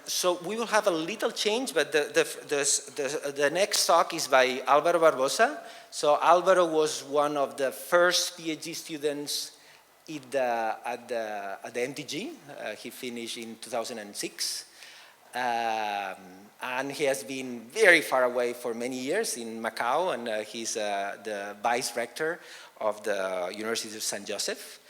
So we will have a little change, but the next talk is by Álvaro Barbosa. So Álvaro was one of the first PhD students at the MTG. He finished in 2006. And he has been very far away for many years in Macau, and he's the vice rector of the University of St. Joseph.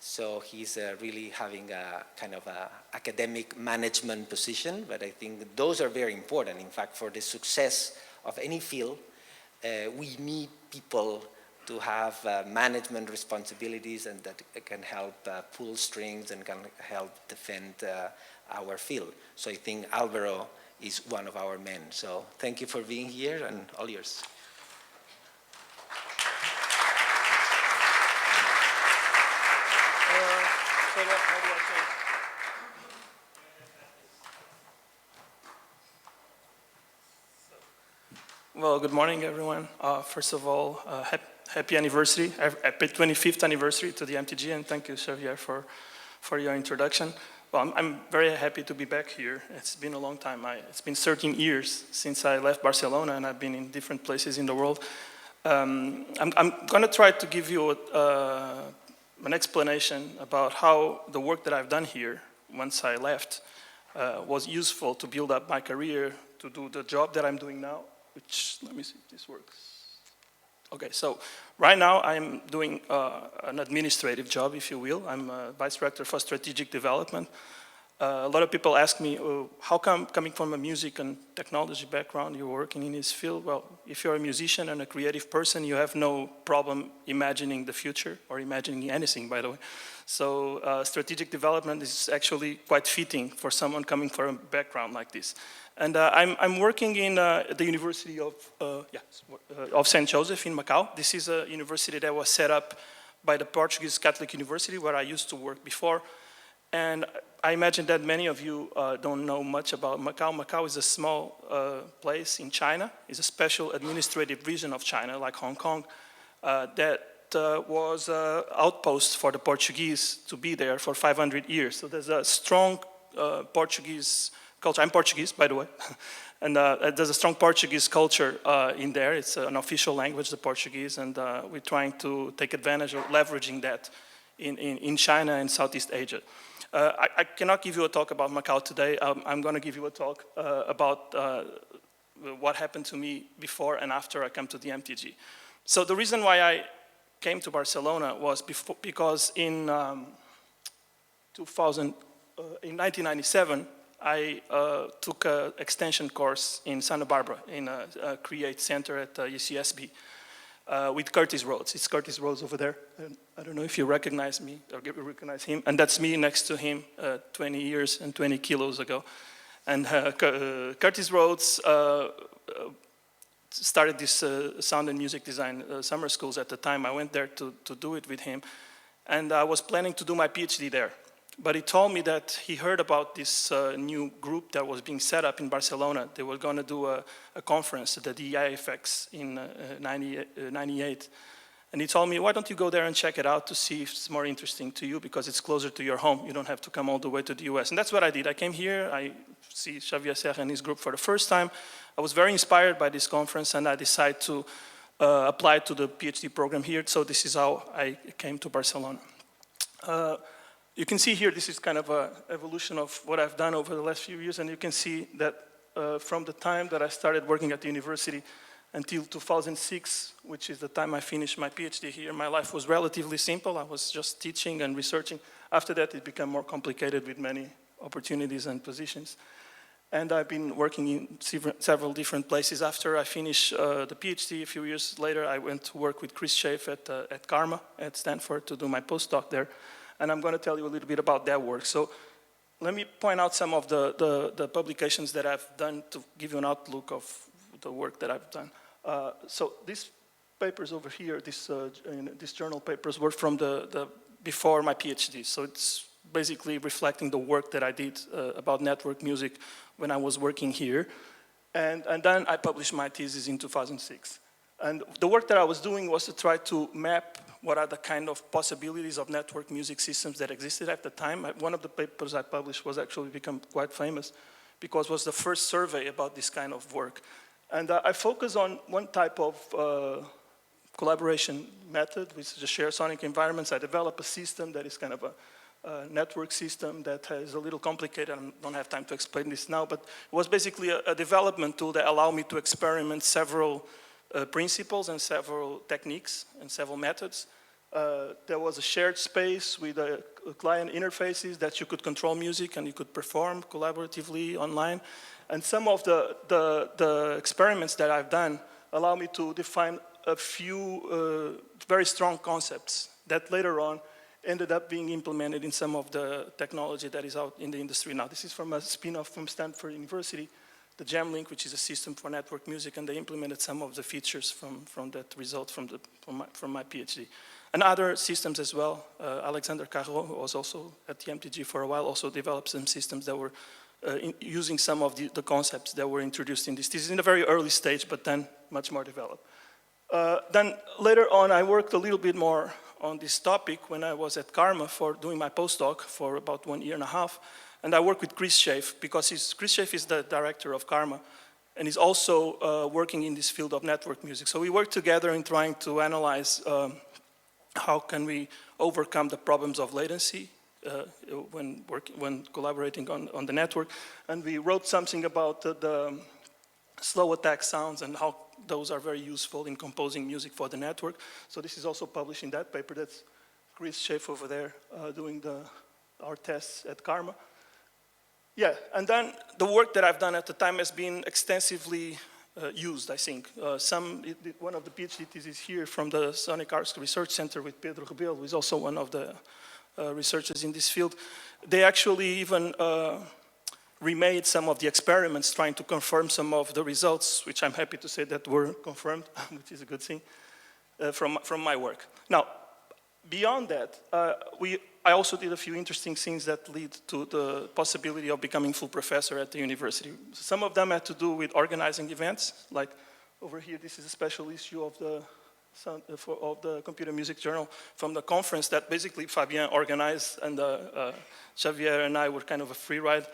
So he's really having a kind of a academic management position, but I think those are very important. In fact, for the success of any field, we need people to have management responsibilities and that can help pull strings and can help defend our field. So I think Álvaro is one of our men. So thank you for being here, and all yours. Well, good morning, everyone. First of all, happy anniversary, happy 25th anniversary to the MTG, and thank you, Xavier, for your introduction. Well, I'm very happy to be back here. It's been a long time. It's been 13 years since I left Barcelona, and I've been in different places in the world. I'm going to try to give you an explanation about how the work that I've done here, once I left, was useful to build up my career, to do the job that I'm doing now, which, let me see if this works. Okay, so right now I'm doing an administrative job, if you will. I'm a vice director for strategic development. A lot of people ask me, how come coming from a music and technology background, you're working in this field? Well, if you're a musician and a creative person, you have no problem imagining the future or imagining anything, by the way. So strategic development is actually quite fitting for someone coming from a background like this. And I'm working in the University of St. Joseph in Macau. This is a university that was set up by the Portuguese Catholic University, where I used to work before. And I imagine that many of you don't know much about Macau. Macau is a small place in China. It's a special administrative region of China, like Hong Kong, that was an outpost for the Portuguese to be there for 500 years. So there's a strong Portuguese culture. I'm Portuguese, by the way. And there's a strong Portuguese culture in there. It's an official language, the Portuguese, and we're trying to take advantage of leveraging that in China and Southeast Asia. I cannot give you a talk about Macau today. I'm going to give you a talk about what happened to me before and after I came to the MTG. So the reason why I came to Barcelona was because in 1997, I took an extension course in Santa Barbara in a Create Center at UCSB with Curtis Rhodes. It's Curtis Rhodes over there. And I don't know if you recognize me or recognize him. And that's me next to him 20 years and 20 kilos ago. And Curtis Rhodes started this sound and music design summer schools at the time. I went there to do it with him. And I was planning to do my PhD there. But he told me that he heard about this new group that was being set up in Barcelona. They were going to do a conference at the DIFX in 98. And he told me, why don't you go there and check it out to see if it's more interesting to you, because it's closer to your home. You don't have to come all the way to the US. And that's what I did. I came here. I see Xavier Serra and his group for the first time. I was very inspired by this conference, and I decided to apply to the PhD program here. So this is how I came to Barcelona. You can see here, this is kind of an evolution of what I've done over the last few years, and you can see that from the time that I started working at the university until 2006, which is the time I finished my PhD here, my life was relatively simple. I was just teaching and researching. After that, it became more complicated with many opportunities and positions. And I've been working in several different places. After I finished the PhD, a few years later, I went to work with Chris Schaaf at Karma at Stanford to do my postdoc there. And I'm going to tell you a little bit about that work. So let me point out some of the publications that I've done to give you an outlook of the work that I've done. So these papers over here, these journal papers were from before my PhD. So it's basically reflecting the work that I did about network music when I was working here. And then I published my thesis in 2006. And the work that I was doing was to try to map what are the kind of possibilities of network music systems that existed at the time. One of the papers I published was actually become quite famous because it was the first survey about this kind of work. And I focus on one type of collaboration method, which is the shared sonic environments. I develop a system that is kind of a network system that is a little complicated. I don't have time to explain this now, but it was basically a development tool that allowed me to experiment several principles and several techniques and several methods. There was a shared space with client interfaces that you could control music and you could perform collaboratively online. And some of the experiments that I've done allow me to define a few very strong concepts that later on ended up being implemented in some of the technology that is out in the industry now. This is from a spin-off from Stanford University, the Jamlink, which is a system for network music, and they implemented some of the features from that result from my PhD. And other systems as well. Alexander Carreau, who was also at the MTG for a while, also developed some systems that were using some of the concepts that were introduced in this. This is in a very early stage, but then much more developed. Then later on, I worked a little bit more on this topic when I was at Karma for doing my postdoc for about 1.5 years. And I worked with Chris Schaaf, because Chris Schaaf is the director of Karma, and he's also working in this field of network music. So we worked together in trying to analyze how can we overcome the problems of latency when collaborating on the network. And we wrote something about the slow attack sounds and how those are very useful in composing music for the network. So this is also published in that paper. That's Chris Schaaf over there doing our tests at Karma. Yeah, and then the work that I've done at the time has been extensively used, I think. One of the PhD theses here from the Sonic Arts Research Center with Pedro Rebelo, who is also one of the researchers in this field. They actually even remade some of the experiments trying to confirm some of the results, which I'm happy to say that were confirmed, which is a good thing, from my work. Now, beyond that, I also did a few interesting things that lead to the possibility of becoming full professor at the university. Some of them had to do with organizing events, like over here, this is a special issue of the Computer Music Journal from the conference that basically Fabien organized, and Xavier and I were kind of a free ride.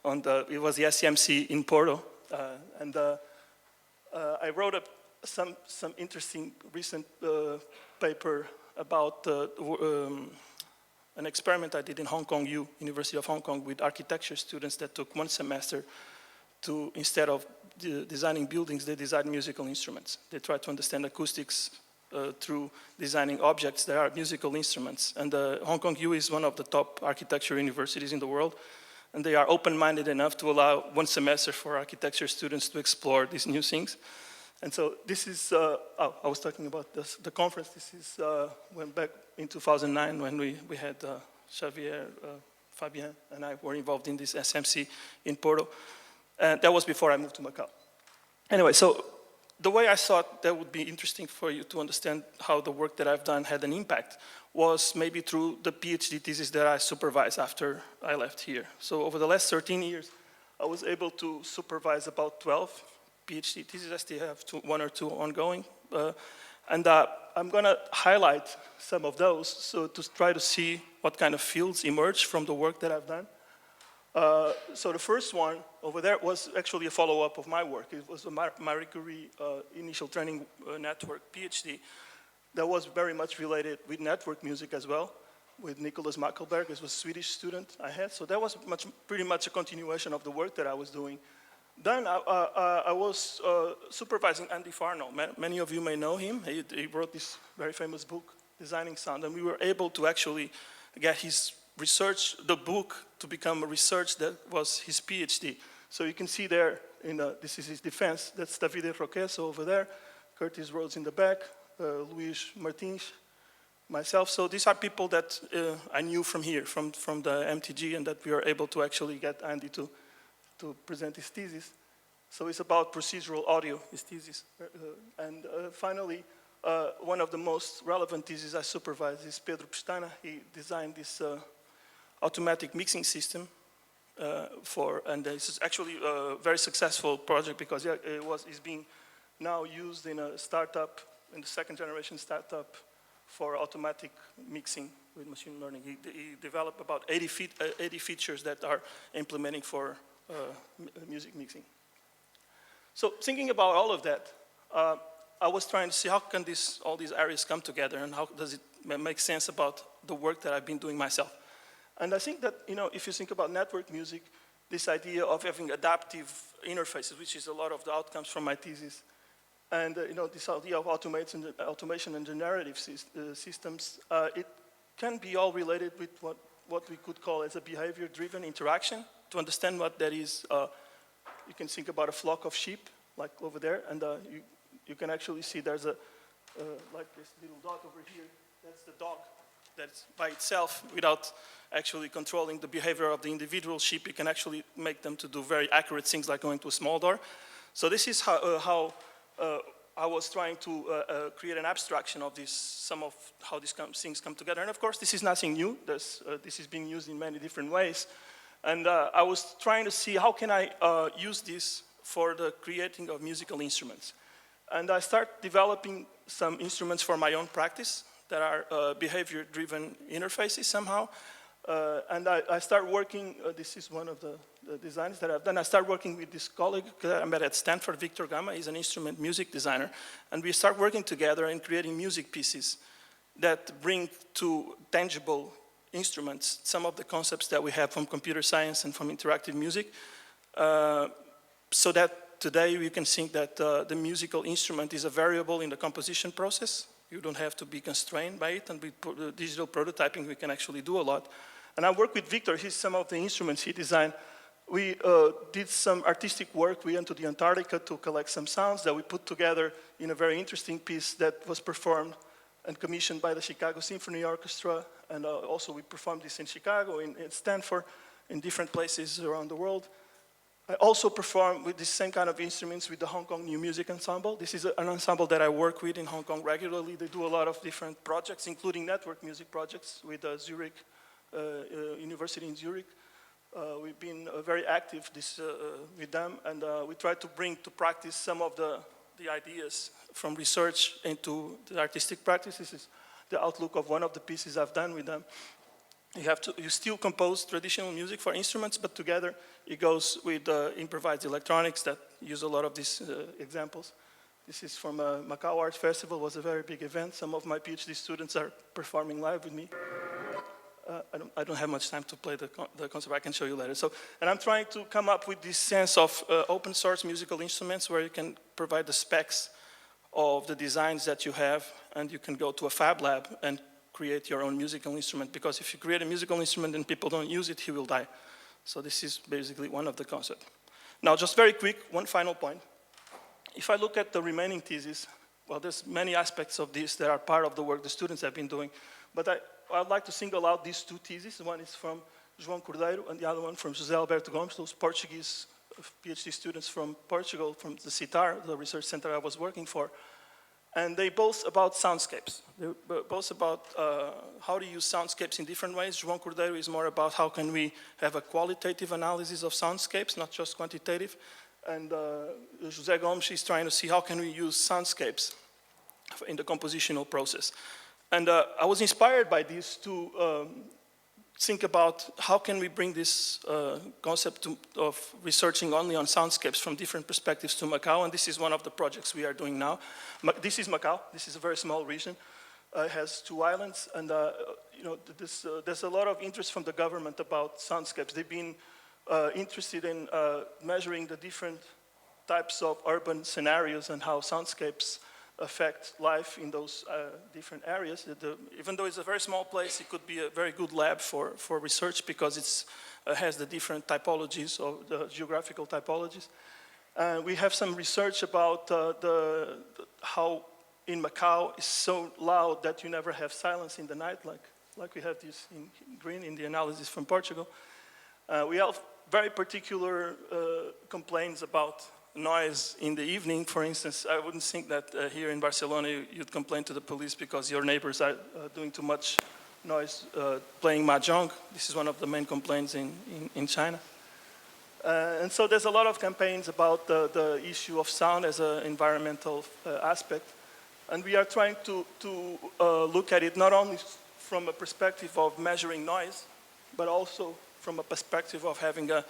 It was the SCMC in Porto, and I wrote some interesting recent paper about an experiment I did in Hong Kong University of Hong Kong with architecture students that took 1 semester to, instead of designing buildings, they designed musical instruments. They tried to understand acoustics through designing objects that are musical instruments. And Hong Kong U is one of the top architecture universities in the world. And they are open-minded enough to allow 1 semester for architecture students to explore these new things. And so this is, I was talking about the conference. This is went back in 2009 when we had Xavier, Fabien, and I were involved in this SMC in Porto. And that was before I moved to Macau. Anyway, so the way I thought that would be interesting for you to understand how the work that I've done had an impact was maybe through the PhD thesis that I supervised after I left here. So over the last 13 years, I was able to supervise about 12 PhD theses. I still have 1 or 2 ongoing. And I'm going to highlight some of those so to try to see what kind of fields emerge from the work that I've done. So the first one over there was actually a follow-up of my work. It was a Marie Curie initial training network PhD that was very much related with network music as well, with Nicholas Mackelberg. This was a Swedish student I had. So that was pretty much a continuation of the work that I was doing. Then I was supervising Andy Farnell. Many of you may know him. He wrote this very famous book, Designing Sound, and we were able to actually get his research, the book, to become a research that was his PhD. So you can see there, this is his defense. That's Davide Roqueso over there, Curtis Rhodes in the back, Luis Martins, myself. So these are people that I knew from here, from the MTG, and that we were able to actually get Andy to present his thesis. So it's about procedural audio, his thesis. And finally, one of the most relevant theses I supervised is Pedro Pestana. He designed this automatic mixing system and this is actually a very successful project because it's being now used in a startup, in the 2nd generation startup for automatic mixing with machine learning. He developed about 80 features that are implementing for music mixing. So thinking about all of that, I was trying to see how can all these areas come together and how does it make sense about the work that I've been doing myself. And I think that, if you think about network music, this idea of having adaptive interfaces, which is a lot of the outcomes from my thesis, and this idea of automation and generative systems, it can be all related with what we could call as a behavior-driven interaction. To understand what that is, you can think about a flock of sheep, like over there, and you can actually see there's like this little dog over here. That's the dog. That's by itself, without actually controlling the behavior of the individual sheep. You can actually make them to do very accurate things like going to a small door. So this is how I was trying to create an abstraction of some of how these things come together. And of course, this is nothing new. This is being used in many different ways. And I was trying to see how can I use this for the creating of musical instruments. And I started developing some instruments for my own practice that are behavior-driven interfaces somehow. And I started working, this is one of the designs that I've done. I started working with this colleague that I met at Stanford, Victor Gama. He's an instrument music designer. And we start working together and creating music pieces that bring to tangible instruments some of the concepts that we have from computer science and from interactive music, so that today we can think that the musical instrument is a variable in the composition process. You don't have to be constrained by it, and with digital prototyping we can actually do a lot. And I work with Victor. Some of the instruments he designed. We did some artistic work. We went to the Antarctica to collect some sounds that we put together in a very interesting piece that was performed and commissioned by the Chicago Symphony Orchestra. And also we performed this in Chicago, in Stanford, in different places around the world. I also perform with the same kind of instruments with the Hong Kong New Music Ensemble. This is an ensemble that I work with in Hong Kong regularly. They do a lot of different projects, including network music projects with Zurich, University in Zurich. We've been very active with them, and we try to bring to practice some of the ideas from research into the artistic practice. This is the outlook of one of the pieces I've done with them. You still compose traditional music for instruments, but together it goes with improvised electronics that use a lot of these examples. This is from Macau Art Festival. It was a very big event. Some of my PhD students are performing live with me. I don't have much time to play the concert. I can show you later. And I'm trying to come up with this sense of open source musical instruments where you can provide the specs of the designs that you have, and you can go to a fab lab and create your own musical instrument, because if you create a musical instrument and people don't use it, he will die. So this is basically one of the concepts. Now, just very quick, one final point. If I look at the remaining thesis, well, there's many aspects of this that are part of the work the students have been doing, but I'd like to single out these two theses. One is from João Cordeiro, and the other one from José Alberto Gomes, those Portuguese PhD students from Portugal, from the CITAR, the research center I was working for. And they both about soundscapes. They're both about how to use soundscapes in different ways. João Cordeiro is more about how can we have a qualitative analysis of soundscapes, not just quantitative. And José Gomes is trying to see how can we use soundscapes in the compositional process. And I was inspired by this to think about how can we bring this concept of researching only on soundscapes from different perspectives to Macau, and this is one of the projects we are doing now. This is Macau. This is a very small region. It has 2 islands, and there's a lot of interest from the government about soundscapes. They've been interested in measuring the different types of urban scenarios and how soundscapes affect life in those different areas. Even though it's a very small place, it could be a very good lab for research because it has the different typologies, or the geographical typologies. We have some research about how in Macau it's so loud that you never have silence in the night, like we have this in green in the analysis from Portugal. We have very particular complaints about noise in the evening. For instance, I wouldn't think that here in Barcelona you'd complain to the police because your neighbors are doing too much noise playing mahjong. This is one of the main complaints in China. And so there's a lot of campaigns about the issue of sound as an environmental aspect. And we are trying to look at it not only from a perspective of measuring noise, but also from a perspective of having a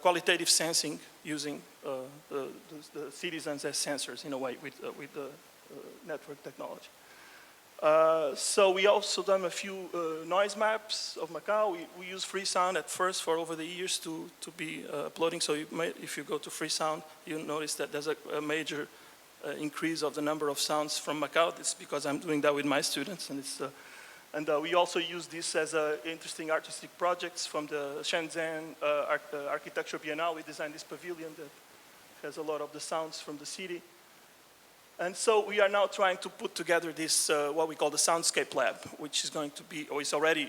qualitative sensing using the citizens as sensors in a way with the network technology. So we also done a few noise maps of Macau. We use Freesound at first for over the years to be uploading. So if you go to Freesound, you'll notice that there's a major increase of the number of sounds from Macau. It's because I'm doing that with my students, and we also use this as interesting artistic projects from the Shenzhen Architecture Biennale. We designed this pavilion that has a lot of the sounds from the city. And so we are now trying to put together this, what we call the Soundscape Lab, which is going to be, or is already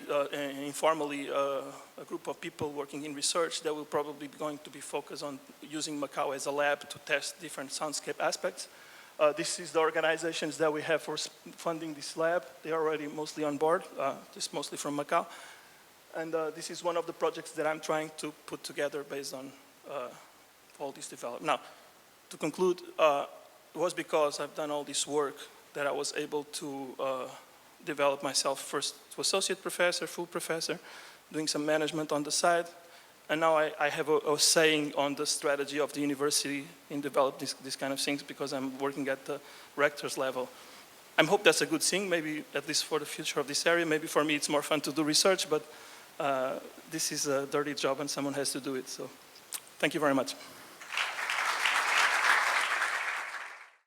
informally a group of people working in research that will probably be going to be focused on using Macau as a lab to test different soundscape aspects. This is the organizations that we have for funding this lab. They are already mostly on board, just mostly from Macau. And this is one of the projects that I'm trying to put together based on all this development. Now, to conclude, it was because I've done all this work that I was able to develop myself first to associate professor, full professor, doing some management on the side. And now I have a saying on the strategy of the university in developing these kind of things because I'm working at the rector's level. I hope that's a good thing, maybe at least for the future of this area. Maybe for me it's more fun to do research, but this is a dirty job and someone has to do it. So thank you very much.